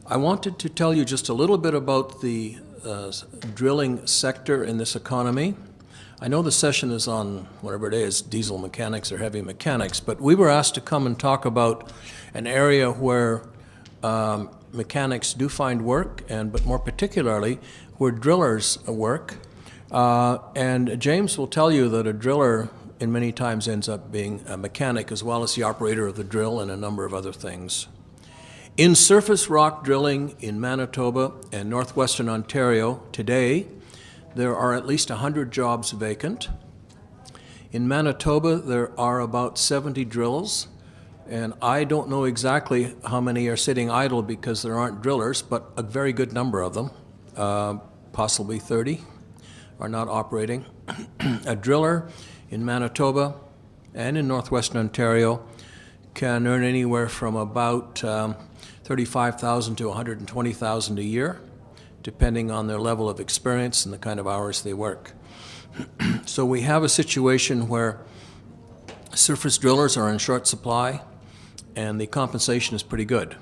I wanted to tell you just a little bit about the drilling sector in this economy. I know the session is on, whatever it is, diesel mechanics or heavy mechanics, but we were asked to come and talk about an area where mechanics do find work, but more particularly where drillers work. And James will tell you that a driller in many times ends up being a mechanic as well as the operator of the drill and a number of other things. In surface rock drilling in Manitoba and northwestern Ontario today, there are at least 100 jobs vacant. In Manitoba, there are about 70 drills, and I don't know exactly how many are sitting idle because there aren't drillers, but a very good number of them, possibly 30, are not operating. A driller in Manitoba and in northwestern Ontario can earn anywhere from about $35,000 to $120,000 a year, depending on their level of experience and the kind of hours they work. So we have a situation where surface drillers are in short supply and the compensation is pretty good.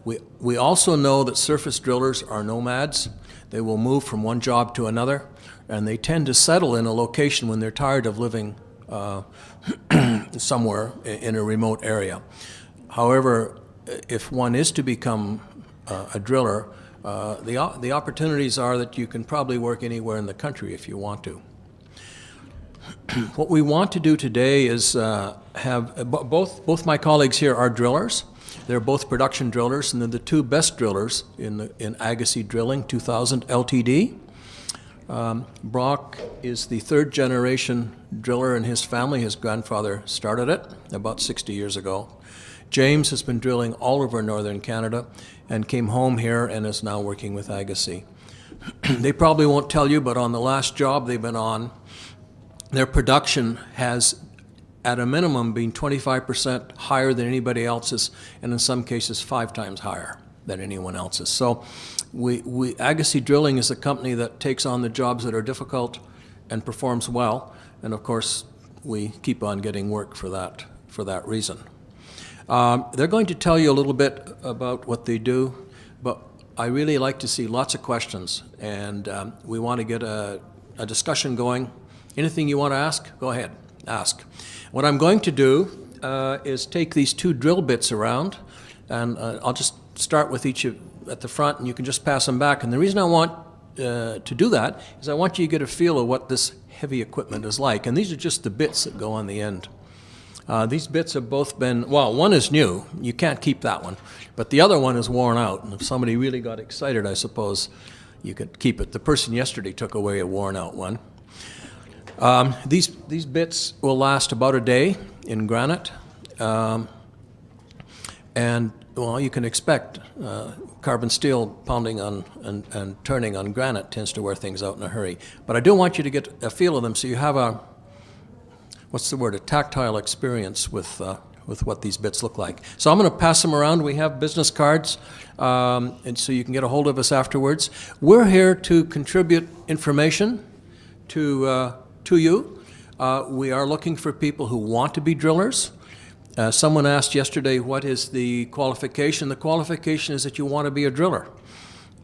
We also know that surface drillers are nomads. They will move from one job to another, and they tend to settle in a location when they're tired of living somewhere in a remote area. However, if one is to become a driller, the opportunities are that you can probably work anywhere in the country if you want to. What we want to do today is have both my colleagues here are drillers. They're both production drillers, and they're the two best drillers in Agassiz Drilling 2000 Ltd. Brock is the third generation driller in his family. His grandfather started it about 60 years ago. James has been drilling all over northern Canada and came home here and is now working with Agassiz. They probably won't tell you, but on the last job they've been on, their production has at a minimum been 25% higher than anybody else's, and in some cases 5 times higher than anyone else's. So Agassiz Drilling is a company that takes on the jobs that are difficult and performs well, and of course we keep on getting work for that reason. They're going to tell you a little bit about what they do, but I really like to see lots of questions, and we want to get a discussion going. Anything you want to ask, go ahead, ask. What I'm going to do is take these 2 drill bits around, and I'll just start with each at the front, and you can just pass them back. And the reason I want to do that is I want you to get a feel of what this heavy equipment is like, and these are just the bits that go on the end. These bits have both been, well, one is new, you can't keep that one, but the other one is worn out, and if somebody really got excited, I suppose you could keep it. The person yesterday took away a worn out one. These bits will last about a day in granite, and well, you can expect carbon steel pounding on and turning on granite tends to wear things out in a hurry. But I do want you to get a feel of them so you have a tactile experience with what these bits look like. So I'm going to pass them around. We have business cards, and so you can get a hold of us afterwards. We're here to contribute information to you. We are looking for people who want to be drillers. Someone asked yesterday, what is the qualification? The qualification is that you want to be a driller.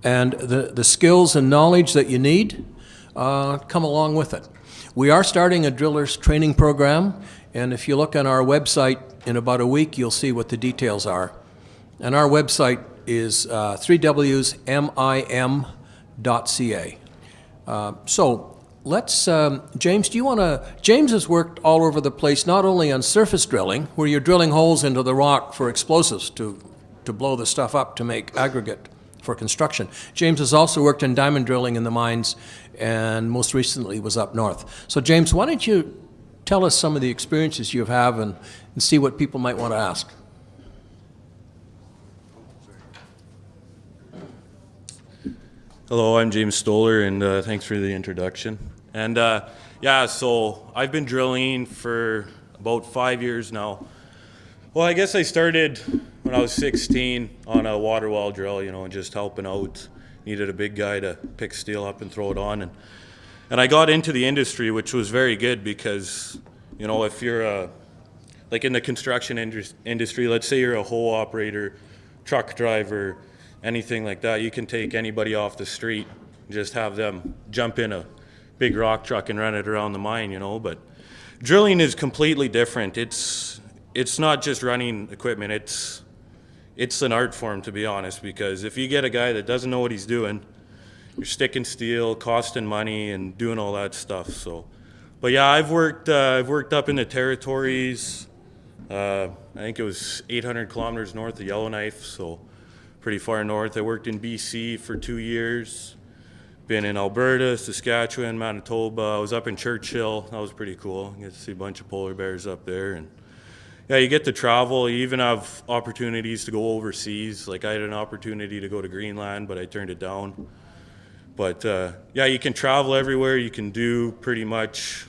And the skills and knowledge that you need come along with it. We are starting a drillers training program, and if you look on our website in about a week, you'll see what the details are. And our website is 3wsmim.ca. So let's, James, James has worked all over the place, not only on surface drilling, where you're drilling holes into the rock for explosives to blow the stuff up to make aggregate for construction. James has also worked in diamond drilling in the mines, and most recently was up north. So James, why don't you tell us some of the experiences you have and see what people might want to ask. Hello, I'm James Stoller, and thanks for the introduction. And yeah, so I've been drilling for about 5 years now. Well, I guess I started when I was 16 on a water well drill, you know, and just helping out. Needed a big guy to pick steel up and throw it on. And I got into the industry, which was very good because, you know, if you're like in the construction industry, let's say you're a hole operator, truck driver, anything like that. You can take anybody off the street, just have them jump in a big rock truck and run it around the mine, you know. But drilling is completely different. It's not just running equipment. It's an art form, to be honest, because if you get a guy that doesn't know what he's doing, you're sticking steel, costing money, and doing all that stuff. So, but yeah, I've worked up in the territories. I think it was 800 kilometers north of Yellowknife, so pretty far north. I worked in BC for 2 years. Been in Alberta, Saskatchewan, Manitoba. I was up in Churchill. That was pretty cool. You get to see a bunch of polar bears up there, and yeah, you get to travel. You even have opportunities to go overseas. Like I had an opportunity to go to Greenland, but I turned it down. But yeah, you can travel everywhere. You can do pretty much.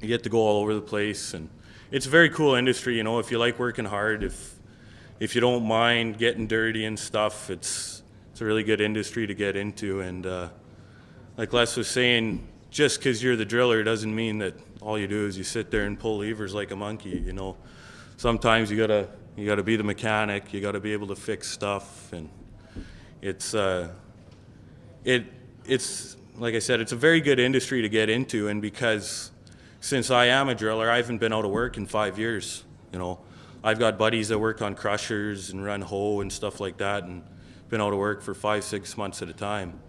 You get to go all over the place, and it's a very cool industry. You know, if you like working hard, if you don't mind getting dirty and stuff, it's a really good industry to get into. And like Les was saying, just because you're the driller doesn't mean that all you do is you sit there and pull levers like a monkey. You know, sometimes you gotta be the mechanic. You gotta be able to fix stuff, and it's like I said, it's a very good industry to get into. And because since I am a driller, I haven't been out of work in 5 years. You know, I've got buddies that work on crushers and run hoe and stuff like that, and been out of work for 5-6 months at a time.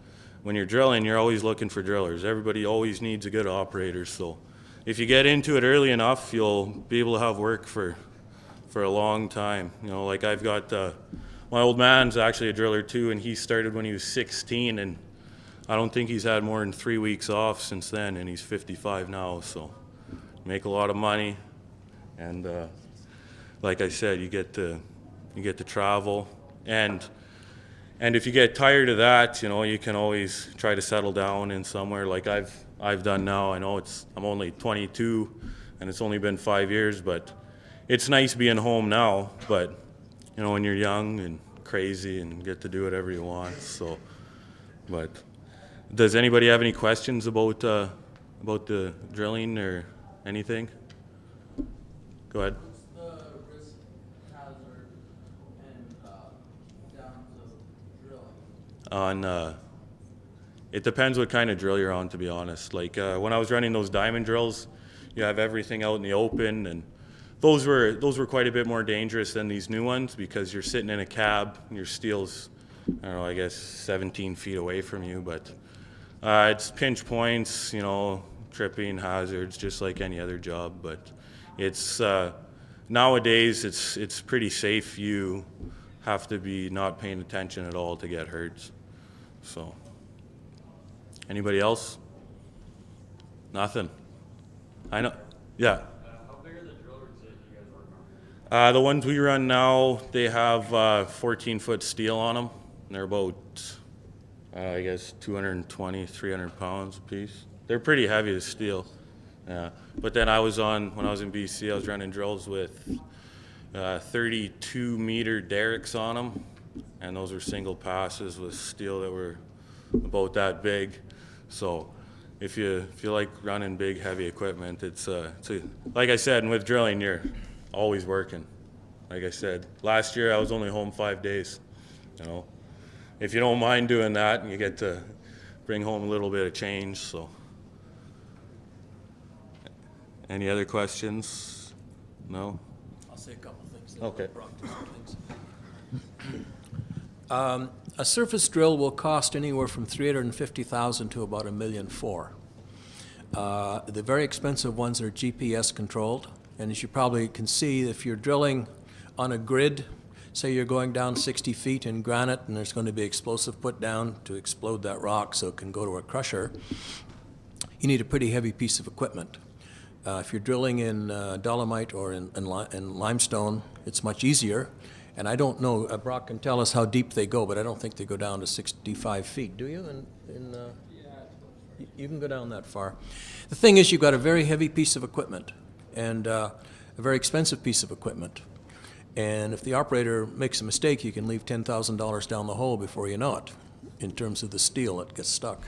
When you're drilling, you're always looking for drillers. Everybody always needs a good operator. So if you get into it early enough, you'll be able to have work for a long time. You know, like I've got my old man's actually a driller too, and he started when he was 16, and I don't think he's had more than 3 weeks off since then, and he's 55 now. So make a lot of money, and like I said, you get to travel, and if you get tired of that, you know, you can always try to settle down in somewhere like I've done now. I know I'm only 22, and it's only been 5 years, but it's nice being home now. But you know, when you're young and crazy and get to do whatever you want. So, but does anybody have any questions about the drilling or anything? Go ahead. What's the risk, hazard, and downs of drilling? It depends what kind of drill you're on, to be honest. Like when I was running those diamond drills, you have everything out in the open, and those were quite a bit more dangerous than these new ones because you're sitting in a cab and your steel's, I don't know, I guess 17 feet away from you. But it's pinch points, you know, tripping hazards, just like any other job. But it's nowadays it's pretty safe. You have to be not paying attention at all to get hurt. So, anybody else? Nothing. I know. Yeah. How big are the drill rigs that you guys work on? The ones we run now, they have 14-foot steel on them. They're about, I guess, 220, 300 pounds a piece. They're pretty heavy as steel. Yeah. But then when I was in BC, I was running drills with 32-meter derricks on them, and those were single passes with steel that were about that big. So if you like running big, heavy equipment, it's like I said, and with drilling, you're always working. Like I said, last year I was only home 5 days. You know, if you don't mind doing that, you get to bring home a little bit of change. So, any other questions? No? I'll say a couple things. Okay. A surface drill will cost anywhere from $350,000 to about $1.4 million. The very expensive ones are GPS controlled, and as you probably can see, if you're drilling on a grid, say you're going down 60 feet in granite and there's going to be explosive put down to explode that rock so it can go to a crusher, you need a pretty heavy piece of equipment. If you're drilling in dolomite or in limestone, it's much easier. And I don't know, Brock can tell us how deep they go, but I don't think they go down to 65 feet. Do you? You can go down that far. The thing is, you've got a very heavy piece of equipment and a very expensive piece of equipment. And if the operator makes a mistake, you can leave $10,000 down the hole before you know it, in terms of the steel that gets stuck.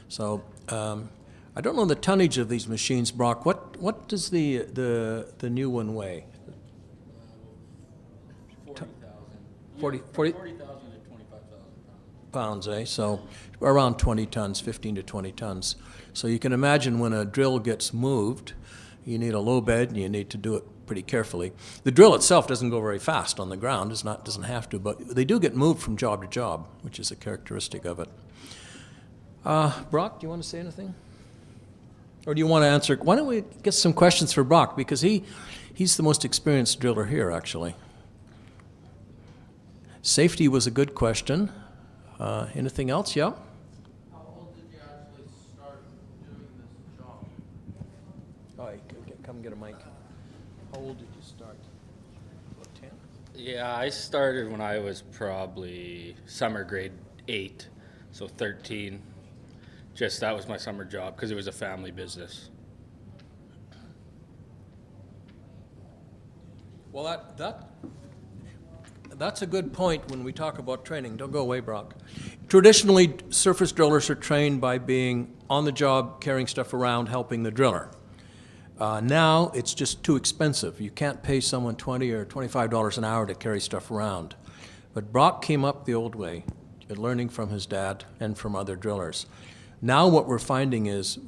So I don't know the tonnage of these machines, Brock. What does the new one weigh? 40,000. 40,000 to 25,000. pounds, eh? So around 20 tons, 15 to 20 tons. So you can imagine when a drill gets moved, you need a low bed and you need to do it pretty carefully. The drill itself doesn't go very fast on the ground, doesn't have to, but they do get moved from job to job, which is a characteristic of it. Brock, do you want to say anything? Or do you want to answer? Why don't we get some questions for Brock, because he's the most experienced driller here, actually. Safety was a good question. Anything else? Yeah? How old did you actually start doing this job? Oh, come get a mic. How old did you start? About 10? Yeah, I started when I was probably summer grade 8, so 13. Just that was my summer job because it was a family business. Well, that's a good point when we talk about training. Don't go away, Brock. Traditionally, surface drillers are trained by being on the job, carrying stuff around, helping the driller. Now, it's just too expensive. You can't pay someone $20 or $25 an hour to carry stuff around. But Brock came up the old way, learning from his dad and from other drillers. Now what we're finding is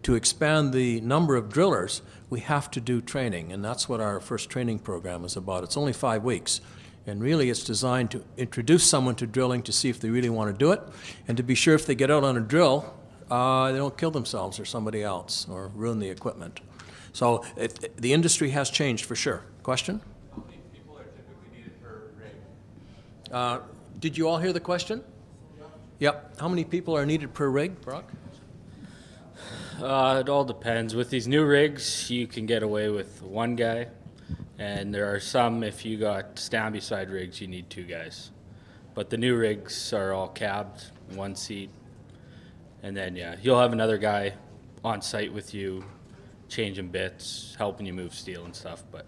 to expand the number of drillers, we have to do training, and that's what our first training program is about. It's only 5 weeks, and really it's designed to introduce someone to drilling to see if they really want to do it, and to be sure if they get out on a drill, they don't kill themselves or somebody else or ruin the equipment. So the industry has changed for sure. Question? How many people are typically needed per rig? Did you all hear the question? Yep. How many people are needed per rig, Brock? It all depends. With these new rigs, you can get away with one guy, and there are some, if you got stand-beside rigs, you need 2 guys. But the new rigs are all cabbed, 1 seat, and then, yeah, you'll have another guy on site with you, changing bits, helping you move steel and stuff, but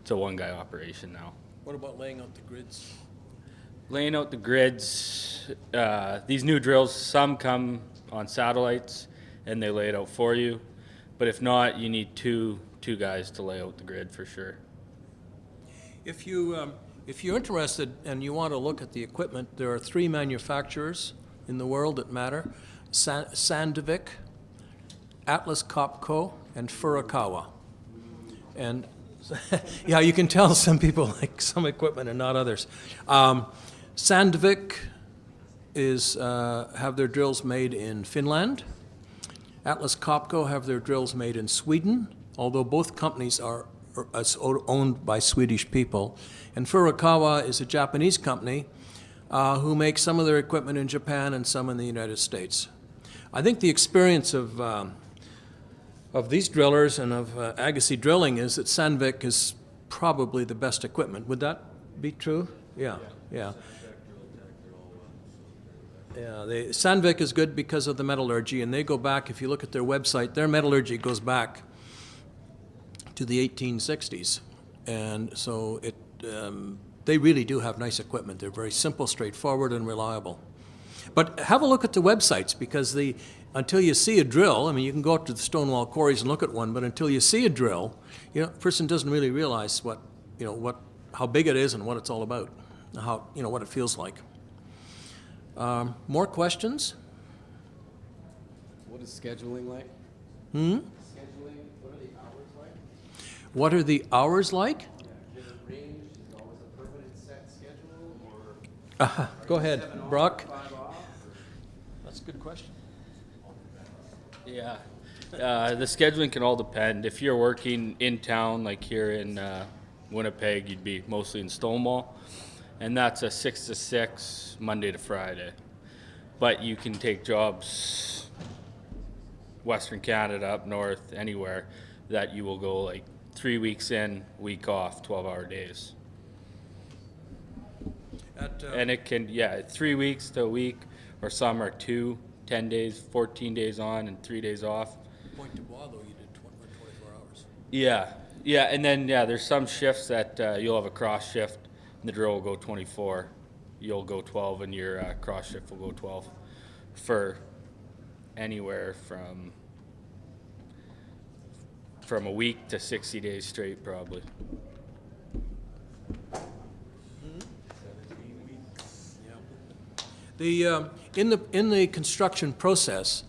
it's a 1-guy operation now. What about laying out the grids? Laying out the grids, these new drills, some come on satellites and they lay it out for you. But if not, you need two guys to lay out the grid for sure. If you're interested and you want to look at the equipment, there are 3 manufacturers in the world that matter: Sandvik, Atlas Copco, and Furukawa. And yeah, you can tell some people like some equipment and not others. Sandvik have their drills made in Finland. Atlas Copco have their drills made in Sweden, although both companies are owned by Swedish people. And Furukawa is a Japanese company who makes some of their equipment in Japan and some in the United States. I think the experience of these drillers and of Agassiz Drilling is that Sandvik is probably the best equipment. Would that be true? Yeah. Sandvik is good because of the metallurgy, and they go back, if you look at their website, their metallurgy goes back to the 1860s. And so they really do have nice equipment. They're very simple, straightforward, and reliable. But have a look at the websites, because until you see a drill, I mean, you can go up to the Stonewall quarries and look at one, but until you see a drill, a person doesn't really realize how big it is and what it's all about, what it feels like. More questions? What is scheduling like? Scheduling, what are the hours like? What are the hours like? Is it range? Is it always a permanent set schedule? Or Go ahead, 7 on, Brock. 5 off? That's a good question. Yeah, the scheduling can all depend. If you're working in town, like here in Winnipeg, you'd be mostly in Stonewall, and that's a 6 to 6, Monday to Friday. But you can take jobs Western Canada, up north, anywhere, that you will go like 3 weeks in, week off, 12-hour days. And it can, 3 weeks to a week, or some are 2, 10 days, 14 days on, and 3 days off. Point du Bois, though, you did 24 hours. Yeah, and then, there's some shifts that you'll have a cross shift, and the drill will go 24. You'll go 12, and your cross shift will go 12 for anywhere from a week to 60 days straight, probably. 17 weeks. Yeah. In the construction process,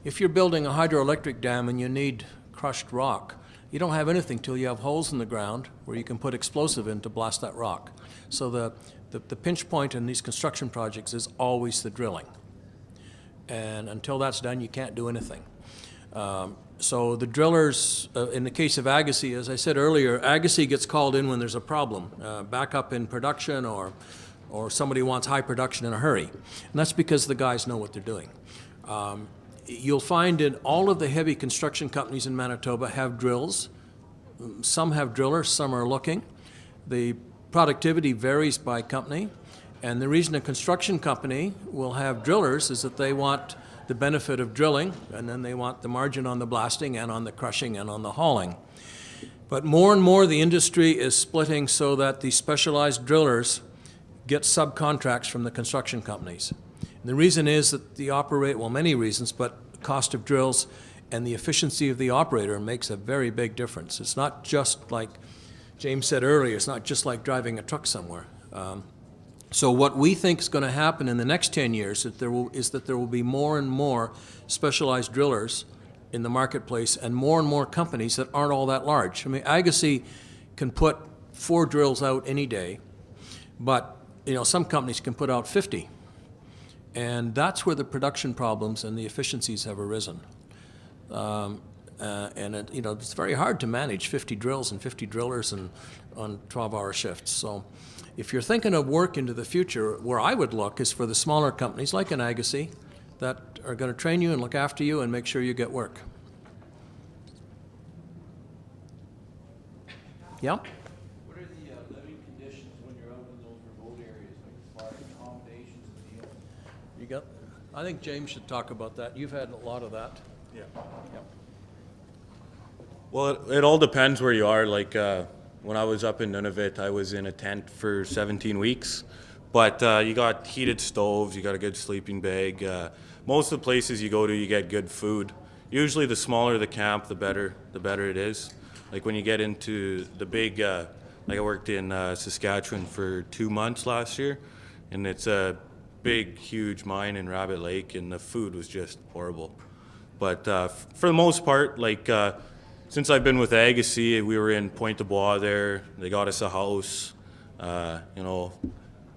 if you're building a hydroelectric dam and you need crushed rock, you don't have anything till you have holes in the ground where you can put explosive in to blast that rock. So the pinch point in these construction projects is always the drilling. And until that's done, you can't do anything. So the drillers, in the case of Agassiz, as I said earlier, Agassiz gets called in when there's a problem, back up in production, or somebody wants high production in a hurry. And that's because the guys know what they're doing. You'll find in all of the heavy construction companies in Manitoba have drills. Some have drillers, some are looking. The productivity varies by company. And the reason a construction company will have drillers is that they want the benefit of drilling, and then they want the margin on the blasting and on the crushing and on the hauling. But more and more the industry is splitting so that the specialized drillers get subcontracts from the construction companies. And the reason is that many reasons, but cost of drills and the efficiency of the operator makes a very big difference. It's not just like James said earlier, it's not just like driving a truck somewhere. So what we think is going to happen in the next 10 years is that there will be more and more specialized drillers in the marketplace and more companies that aren't all that large. I mean, Agassiz can put 4 drills out any day, but some companies can put out 50. And that's where the production problems and the efficiencies have arisen. It's very hard to manage 50 drills and 50 drillers on 12-hour shifts. So if you're thinking of work into the future, where I would look is for the smaller companies like an Agassiz that are going to train you and look after you and make sure you get work. Yeah? What are the living conditions when you're out in those remote areas, like as far as accommodations and meals? I think James should talk about that. You've had a lot of that. Yeah. Yeah. Well, it all depends where you are. Like when I was up in Nunavut, I was in a tent for 17 weeks. But you got heated stoves, you got a good sleeping bag. Most of the places you go to, you get good food. Usually the smaller the camp, the better it is. Like when you get into the big, like I worked in Saskatchewan for 2 months last year, and it's a big, huge mine in Rabbit Lake, and the food was just horrible. But for the most part, like since I've been with Agassiz, we were in Pointe de Bois there. They got us a house.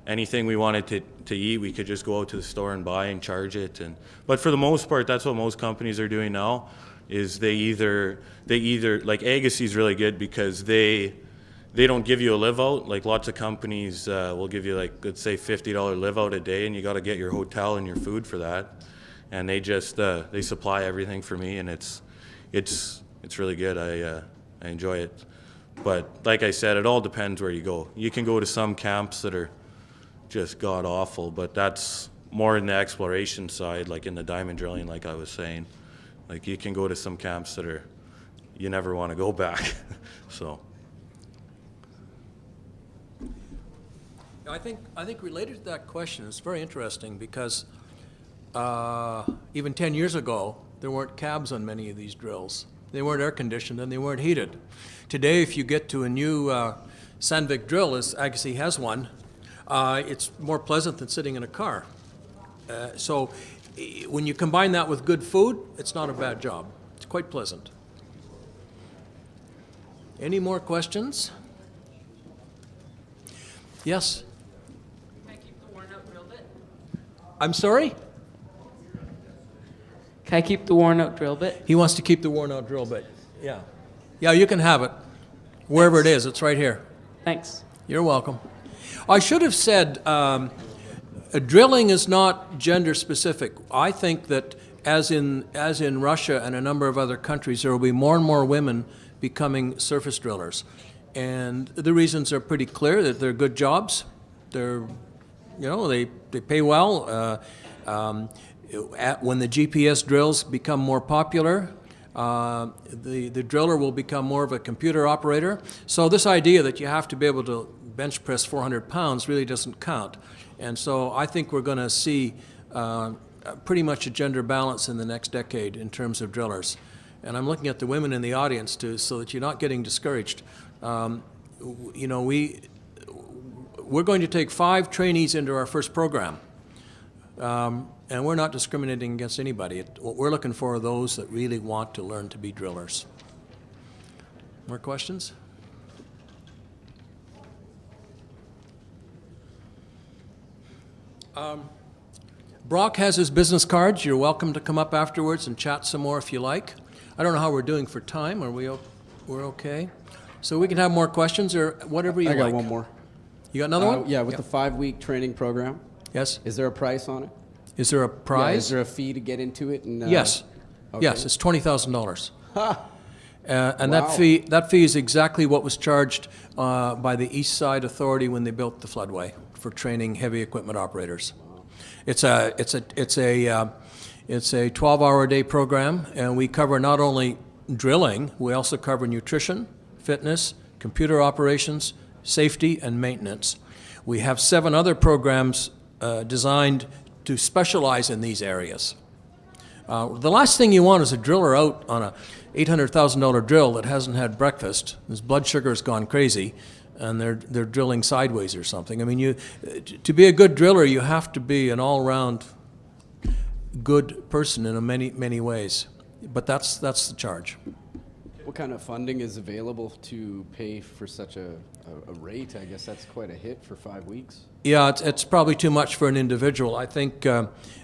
Anything we wanted to eat, we could just go out to the store and buy and charge it. But for the most part, that's what most companies are doing now. Is they either like Agassiz is really good because they don't give you a live out. Like lots of companies will give you, like, let's say $50 live out a day, and you got to get your hotel and your food for that. And they just they supply everything for me, and it's really good. I enjoy it. But like I said, it all depends where you go. You can go to some camps that are just god awful, but that's more in the exploration side, like in the diamond drilling, like I was saying. Like you can go to some camps that are, you never want to go back. So. I think related to that question, it's very interesting because even 10 years ago, there weren't cabs on many of these drills. They weren't air conditioned and they weren't heated. Today, if you get to a new Sandvik drill, as Agassiz has one, it's more pleasant than sitting in a car. So when you combine that with good food, it's not a bad job. It's quite pleasant. Any more questions? Yes? Can I keep the worn out drill bit? I'm sorry? Can I keep the worn out drill bit? He wants to keep the worn out drill bit. Yeah. Yeah, you can have it. Wherever it is, it's right here. Thanks. You're welcome. I should have said drilling is not gender specific. I think that as in Russia and a number of other countries, there will be more and more women becoming surface drillers. And the reasons are pretty clear, that they're good jobs. They're, they pay well. When the GPS drills become more popular, the driller will become more of a computer operator. So this idea that you have to be able to bench press 400 pounds really doesn't count. And so I think we're going to see pretty much a gender balance in the next decade in terms of drillers. And I'm looking at the women in the audience too, so that you're not getting discouraged. We're going to take 5 trainees into our first program. And we're not discriminating against anybody. What we're looking for are those that really want to learn to be drillers. More questions? Brock has his business cards. You're welcome to come up afterwards and chat some more if you like. I don't know how we're doing for time. Are we we're okay? So we can have more questions or whatever you like. I got one more. You got another one? Yeah, with the 5-week training program. Yes. Is there a price on it? Is there a prize? Yeah, is there a fee to get into it? And, Yes. okay. Yes, it's $20,000. And Wow. that fee is exactly what was charged by the East Side Authority when they built the floodway for training heavy equipment operators. It's a 12-hour-a-day program, and we cover not only drilling, we also cover nutrition, fitness, computer operations, safety, and maintenance. We have 7 other programs designed to specialize in these areas. The last thing you want is a driller out on a $800,000 drill that hasn't had breakfast. His blood sugar has gone crazy, and they're drilling sideways or something. I mean, to be a good driller, you have to be an all-round good person in many ways. But that's the charge. What kind of funding is available to pay for such a rate? I guess that's quite a hit for 5 weeks. Yeah, it's probably too much for an individual. I think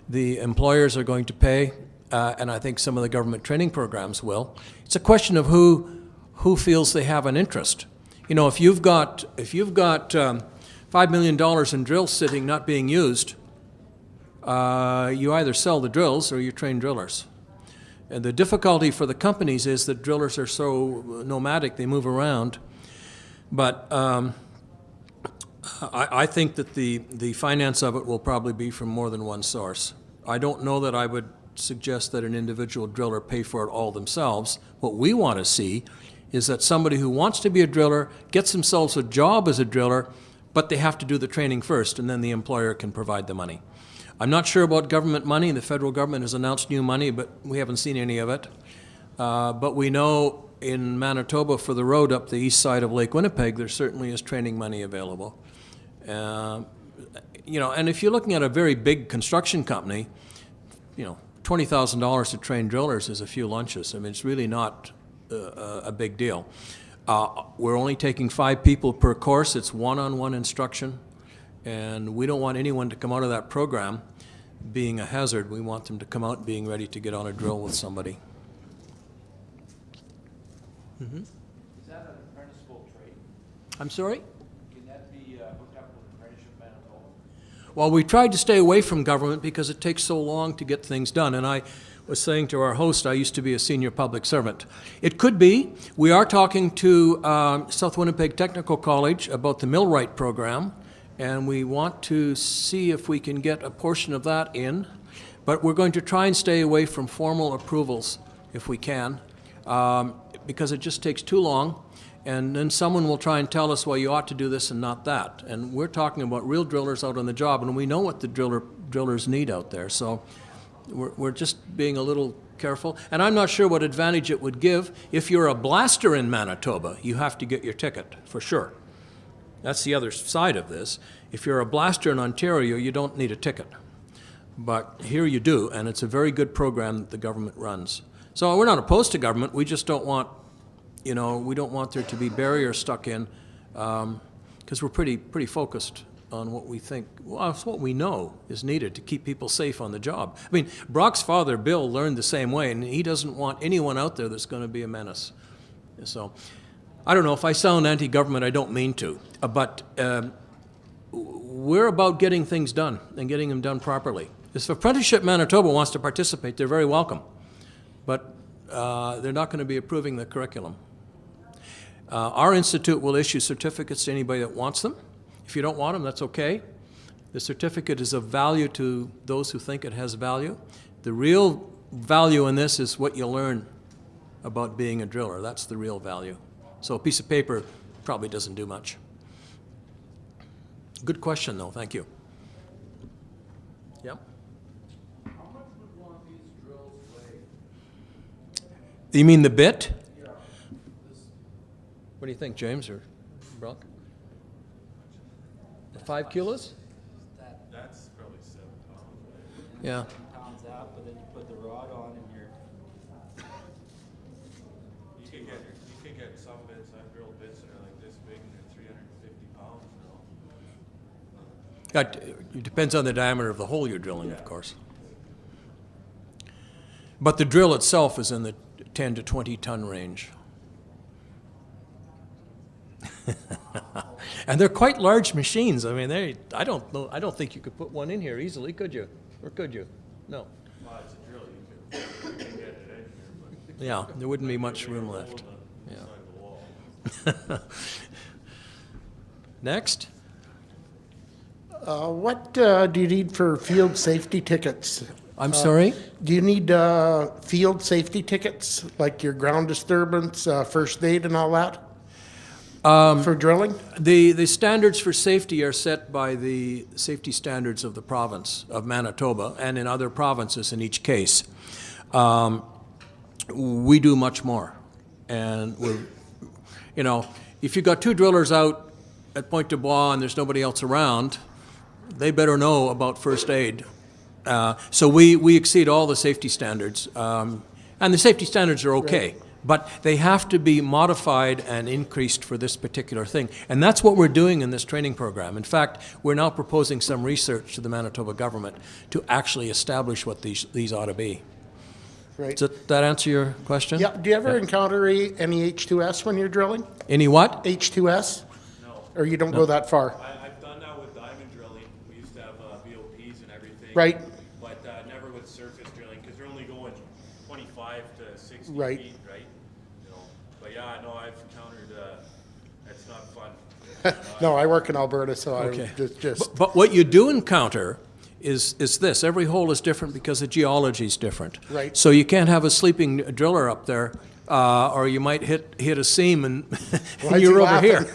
the employers are going to pay, and I think some of the government training programs will. It's a question of who feels they have an interest. You know, if you've got $5 million in drills sitting not being used, you either sell the drills or you train drillers. And the difficulty for the companies is that drillers are so nomadic, they move around. But I think that the finance of it will probably be from more than one source. I don't know that I would suggest that an individual driller pay for it all themselves. What we want to see is that somebody who wants to be a driller gets themselves a job as a driller, but they have to do the training first, and then the employer can provide the money. I'm not sure about government money. The federal government has announced new money, but we haven't seen any of it. But we know in Manitoba for the road up the east side of Lake Winnipeg, there certainly is training money available. You know, and if you're looking at a very big construction company, you know, $20,000 to train drillers is a few lunches. I mean, it's really not a big deal. We're only taking 5 people per course. It's one-on-one instruction. And we don't want anyone to come out of that program being a hazard. We want them to come out being ready to get on a drill with somebody. Mm-hmm. Is that an apprenticeship trade? I'm sorry? Can that be hooked up with apprenticeship Manitoba? Well, we tried to stay away from government because it takes so long to get things done. And I was saying to our host, I used to be a senior public servant. It could be. We are talking to South Winnipeg Technical College about the Millwright program, and we want to see if we can get a portion of that in. But we're going to try and stay away from formal approvals if we can, because it just takes too long. And then someone will try and tell us, well, you ought to do this and not that. And we're talking about real drillers out on the job, and we know what the drillers need out there. So we're just being a little careful. And I'm not sure what advantage it would give. If you're a blaster in Manitoba, you have to get your ticket, for sure. That's the other side of this. If you're a blaster in Ontario, you don't need a ticket. But here you do, and it's a very good program that the government runs. So we're not opposed to government. We just don't want, you know, we don't want there to be barriers stuck in, because we're pretty focused on what we think, well, it's what we know is needed to keep people safe on the job. I mean, Brock's father, Bill, learned the same way, and he doesn't want anyone out there that's going to be a menace. So I don't know, if I sound anti-government, I don't mean to, but we're about getting things done and getting them done properly. If Apprenticeship Manitoba wants to participate, they're very welcome, but they're not going to be approving the curriculum. Our institute will issue certificates to anybody that wants them. If you don't want them, that's okay. The certificate is of value to those who think it has value. The real value in this is what you learn about being a driller. That's the real value. So a piece of paper probably doesn't do much. Good question, though. Thank you. Yep. How much would one of these drills weigh? You mean the bit? Yeah. What do you think, James or Brock? 5 kilos? That's probably 7 pounds. Yeah. pounds out, but then you put the rod on and you're. You can get some bits, I've drilled bits that are like this big and they're 350 pounds now. It depends on the diameter of the hole you're drilling, of course. But the drill itself is in the 10 to 20 ton range. And they're quite large machines. I mean, I don't think you could put one in here easily, could you? Or could you? No. Well, it's a drill, you can get it in here, but. Yeah, there wouldn't be much room left. Side of the wall. Next. What do you need for field safety tickets? I'm sorry? Do you need field safety tickets, like your ground disturbance, first aid and all that? For drilling? The standards for safety are set by the safety standards of the province of Manitoba and in other provinces in each case. We do much more. And if you've got two drillers out at Pointe du Bois and there's nobody else around, they better know about first aid. So we exceed all the safety standards. And the safety standards are okay. Right. But they have to be modified and increased for this particular thing. And that's what we're doing in this training program. In fact, we're now proposing some research to the Manitoba government to actually establish what these ought to be. Right. Does that answer your question? Yeah. Do you ever encounter any H2S when you're drilling? Any what? H2S? No. Or you don't go that far? I've done that with diamond drilling. We used to have BOPs and everything. Right. But never with surface drilling because they're only going 25 to 60 Right. feet, right? But yeah, no, I've encountered. It's not fun. No, I work in Alberta, so Okay. I just. But what you do encounter is this. Every hole is different because the geology is different. Right. So you can't have a sleeping driller up there, or you might hit a seam and, Why and is you're he over here.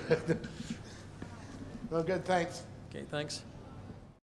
Never. Well, good, thanks. Okay, thanks.